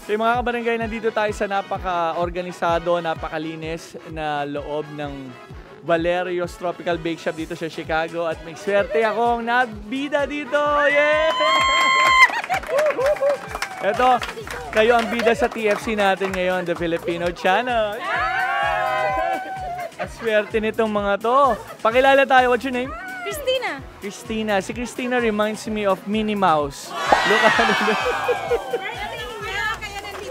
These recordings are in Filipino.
So mga kabarangay, nandito tayo sa napaka-organisado, napakalinis na loob ng Valerio's Tropical Bake Shop dito sa Chicago. At may swerte akong nabida dito! Yeah! Ito, kayo ang bida sa TFC natin ngayon, The Filipino Channel. Ang swerte nitong mga to. Pakilala tayo, what's your name? Christina. Christina. Si Christina reminds me of Minnie Mouse. Look at her.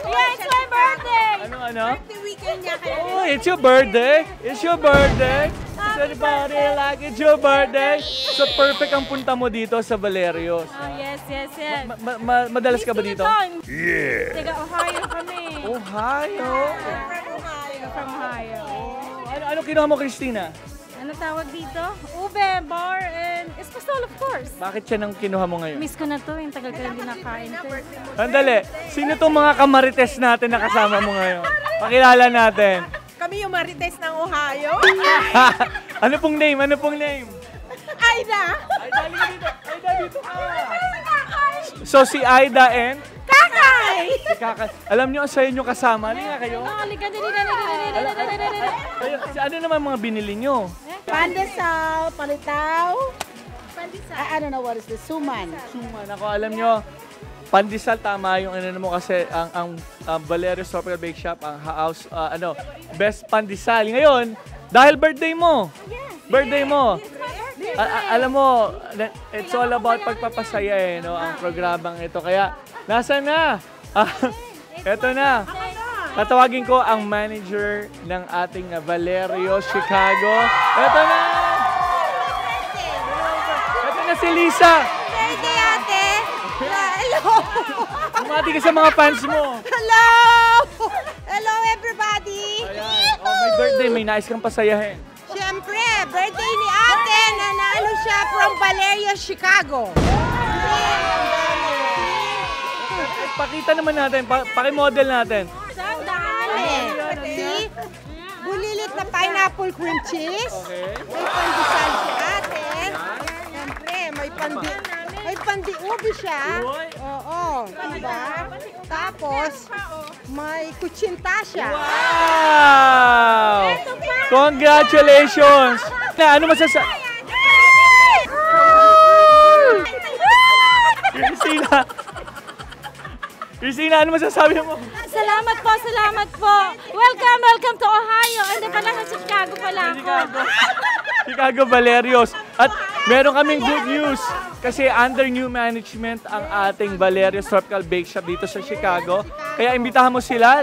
Yeah, it's my birthday! Ano? Birthday weekend niya kaya. Oh, it's your birthday. It's your birthday. Is anybody like it's your birthday? So perfect ang punta mo dito sa Valerio's. Oh, yes. Madalas ka ba dito? Yeah. Taga Ohio kami. Ohio. From Ohio. Ano kinuha mo, Christina? Ano tawag dito? Ube, bar, and espasol, of course. Bakit siya nang kinuha mo ngayon? Miss ko na to, yung tagal ko hindi nakain to. Andali, sino itong mga kamarites natin na kasama mo ngayon? Pakilala natin. Kami yung marites ng Ohio. Ano pong name? Ano pong name? Aida! Aida, halika dito. Aida, dito ka. So si Aida and? Kakay! Si Kakay. Alam niyo, sa inyo kasama. Ano nga kayo? Halika, dali. Ayun, ano naman mga binili niyo? Pandesal, palitaw. I don't know what is this. Suman. Suman. Ako, alam niyo, pandesal tama yung ano mo kasi ang Valerio's Tropical Bake Shop, ang house, best pandesal. Ngayon, dahil birthday mo. Birthday mo. Alam mo, it's all about pagpapasaya no, ang programang ito. Kaya, nasa na? Ito na. Tatawagin ko ang manager ng ating Valerio's Chicago. Ito na! Ito na si Lisa. Birthday, ate! Hello! Bumati ka sa mga fans mo. Hello! Hello, everybody! Ayan. Oh, may birthday, may nais kang pasayahin. Siyempre, birthday ni ate. Nanalo siya from Valerio's Chicago. Pakita naman natin, pakimodel natin. See? Bulilit na pineapple cream cheese. Okay. May pandesal si ate. Siyempre, may pandi-ubi siya. Oo, diba? Tapos, may kutsinta siya. Wow! Congratulations! Ano masasabi? Christina, ano masasabi mo? Salamat po. Welcome to Ohio. Hindi pa lang sa Chicago pala ako. Chicago Valerio's. At meron kaming good news kasi under new management ang ating Valerio's Tropical Bake Shop dito sa Chicago. Kaya imbitahan mo sila.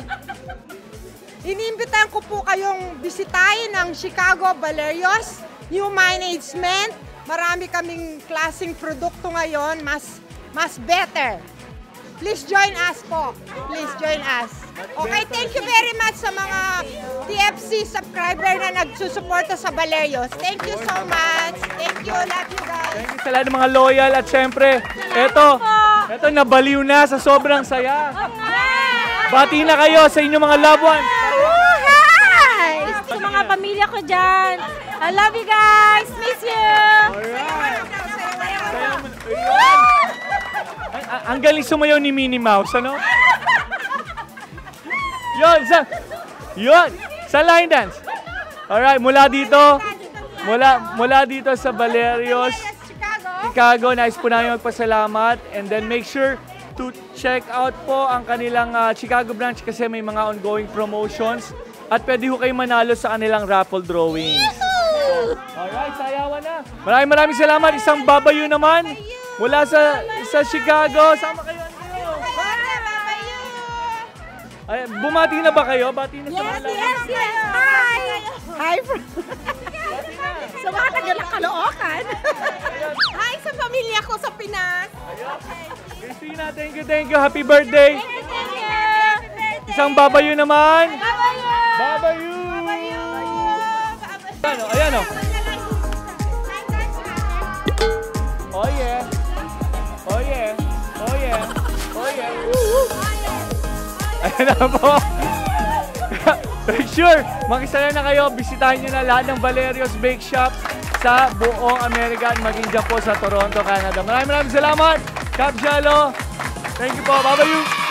Iniimbitahan ko po kayong bisitahin ang Chicago Valerio's new management. Marami kaming klaseng produkto ngayon, mas better. Please join us po. Please join us. Okay, thank you very much sa mga TFC subscriber na nagsusuporta sa Valerio's. Thank you so much. Thank you. Love you guys. Thank you sa lahat ng mga loyal at syempre, eto nabaliw na sa sobrang saya. Bati na kayo sa inyong mga loved ones. Hi! Sa mga pamilya ko dyan. I love you guys. Miss you. Ang galing sumayaw ni Minnie Mouse, ano? Yun, sa line dance. Alright, mula dito sa Valerio's Chicago, nais po namin magpasalamat. And then make sure to check out po ang kanilang Chicago branch kasi may mga ongoing promotions. At pwede ho kayo manalo sa kanilang raffle drawings. Alright, sayawan na. Maraming salamat. Isang babayu naman mula sa Chicago. Sama kayo. Ay, bumati na ba kayo? Bati na sa mga Yes. Hi. Sa mga taga Caloocan. Hi sa pamilya ko sa Pinas. Christina, thank you. Happy birthday. Isang babayu naman. Babayu. Ayan o. Oh yeah. Ayan na po. Make sure, makisaya na kayo. Bisitahin nyo na lahat ng Valerio's Bake Shop sa buong Amerika at maging dyan po sa Toronto, Canada. Maraming salamat. Cap Jalo. Thank you po. Bye-bye.